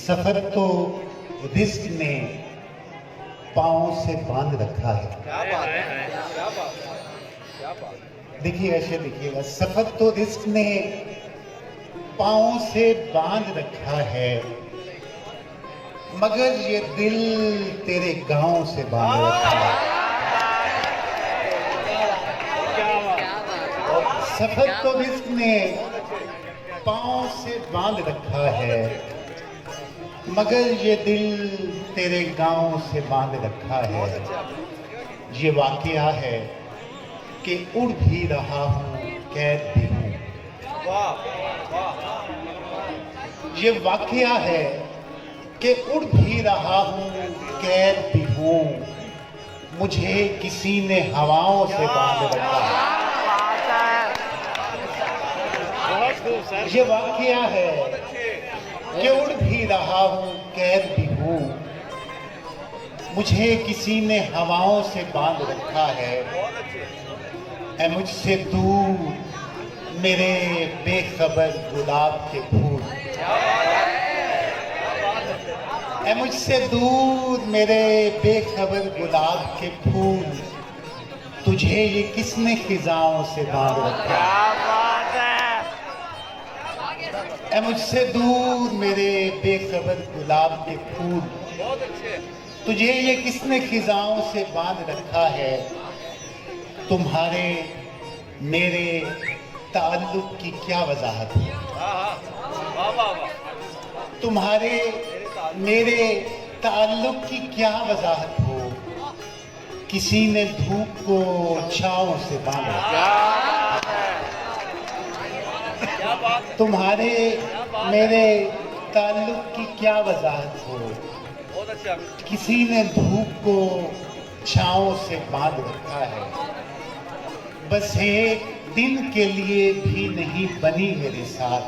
सफर तो रिस्क ने पांव से बांध रखा है। क्या बात है, क्या बात है, क्या बात है। देखिए ऐसे देखिएगा, सफर तो रिस्क ने पांव से बांध रखा है, मगर ये दिल तेरे गांव से बांध रखा है। और सफर तो रिस्क ने पांव से बांध रखा है, मगर ये दिल तेरे गांव से बांध रखा है। ये वाकया है कि उड़ भी रहा हूँ, कैद भी हूँ। ये वाकया है कि उड़ भी रहा हूँ, कैद भी हूँ। मुझे किसी ने हवाओं से बांध रखा है। ये वाकया है कि उड़ भी रहा हूँ, कैद भी हूँ। मुझे किसी ने हवाओं से बांध रखा है। ऐ मुझसे दूर मेरे बेखबर गुलाब के फूल, ऐ मुझसे दूर मेरे बेखबर गुलाब के फूल। तुझे ये किसने खिजाओं से बांध रखा है। ऐ मुझसे दूर मेरे बेखबर गुलाब के फूल। तुझे ये किसने खिजाओं से बांध रखा है। तुम्हारे मेरे ताल्लुक की क्या वजाहत है। तुम्हारे मेरे ताल्लुक की क्या वजाहत हो। किसी ने धूप को छांव से बांध रखा। तुम्हारे मेरे ताल्लुक की क्या वजाहत हो। किसी ने धूप को छांव से बांध रखा है। बस एक दिन के लिए भी नहीं बनी मेरे साथ।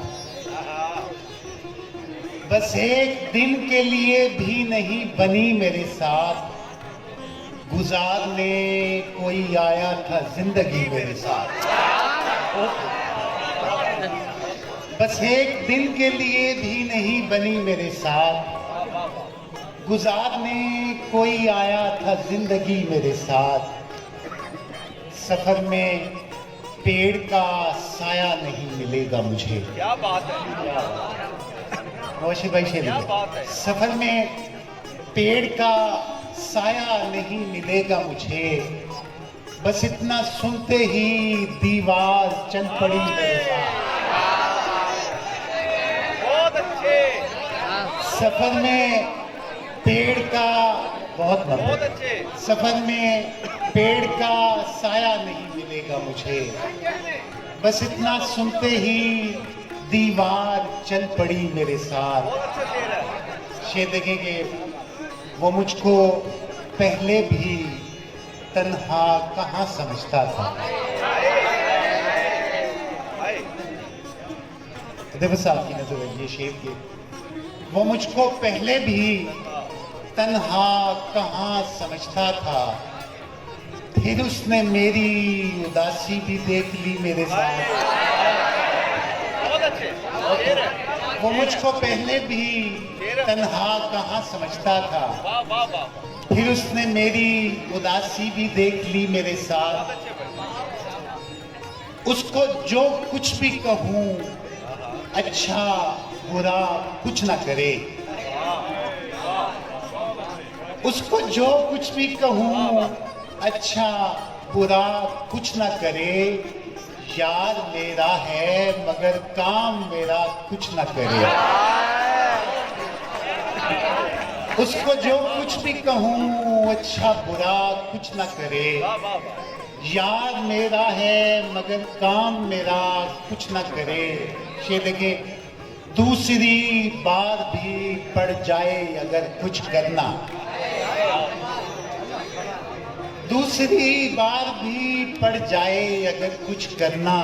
बस एक दिन के लिए भी नहीं बनी मेरे साथ। गुजारने कोई आया था जिंदगी मेरे साथ। बस एक दिन के लिए भी नहीं बनी मेरे साथ। गुजारने कोई आया था जिंदगी मेरे साथ। सफर में पेड़ का साया नहीं मिलेगा मुझे। क्या बात है, रोशी भाई शेर, सफर में पेड़ का साया नहीं मिलेगा मुझे। बस इतना सुनते ही दीवार चल पड़ी मेरे साथ। सफर में पेड़ का बहुत अच्छे। सफर में पेड़ का साया नहीं मिलेगा मुझे। बस इतना सुनते ही दीवार चल पड़ी मेरे साथ। शेर देखेंगे, वो मुझको पहले भी तन्हा कहाँ समझता था। देखो साहब की नजर है ये शेर के। वो मुझको पहले भी तन्हा कहाँ समझता था। फिर उसने मेरी उदासी भी देख ली मेरे साथ। वो मुझको पहले भी तन्हा कहाँ समझता था। फिर उसने मेरी उदासी भी देख ली मेरे साथ। उसको जो कुछ भी कहूँ, अच्छा बुरा कुछ ना करे। उसको जो कुछ भी कहूँ, अच्छा बुरा कुछ ना करे। यार मेरा है मगर काम मेरा कुछ ना करे। उसको जो कुछ भी कहूँ, अच्छा बुरा कुछ ना करे। यार मेरा है मगर काम मेरा कुछ ना करे। ये देखे, दूसरी बार भी पड़ जाए अगर कुछ करना। दूसरी बार भी पड़ जाए अगर कुछ करना।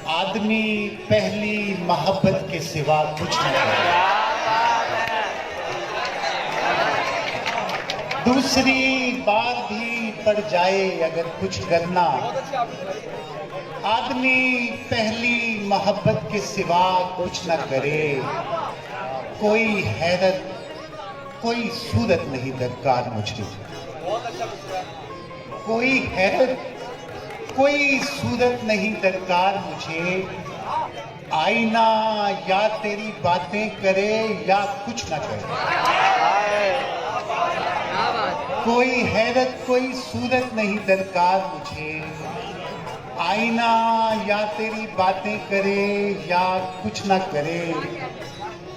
आदमी पहली मोहब्बत के सिवा कुछ न करे। दूसरी बार भी पड़ जाए अगर कुछ करना। आदमी पहली मोहब्बत के सिवा कुछ न करे। कोई हैरत कोई सूरत नहीं दरकार मुझे, बहुत अच्छा मिसरा है। कोई हैरत कोई सूरत नहीं दरकार मुझे, आईना या तेरी बातें करे या कुछ न करे। कोई हैरत कोई सूरत नहीं दरकार मुझे, आईना या तेरी बातें करे या कुछ न करे।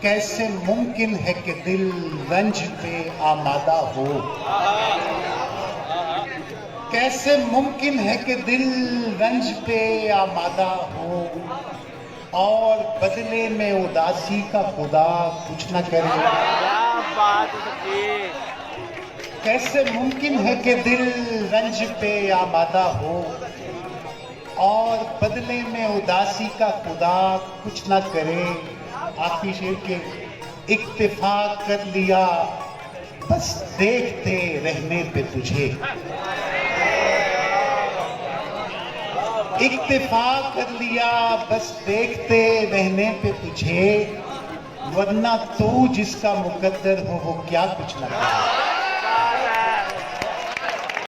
कैसे मुमकिन है कि दिल रंज पे आमादा हो, कैसे मुमकिन है कि दिल रंज पे आमादा हो और बदले में उदासी का खुदा कुछ न करे। क्या बात है। कैसे मुमकिन है कि दिल रंज पे आमादा हो और बदले में उदासी का खुदा कुछ न करे। आखिरी शेर के इत्तेफाक कर लिया बस देखते रहने पे तुझे, इत्तेफाक कर लिया बस देखते रहने पे तुझे, वरना तू जिसका मुकद्दर हो वो क्या कुछ न करे।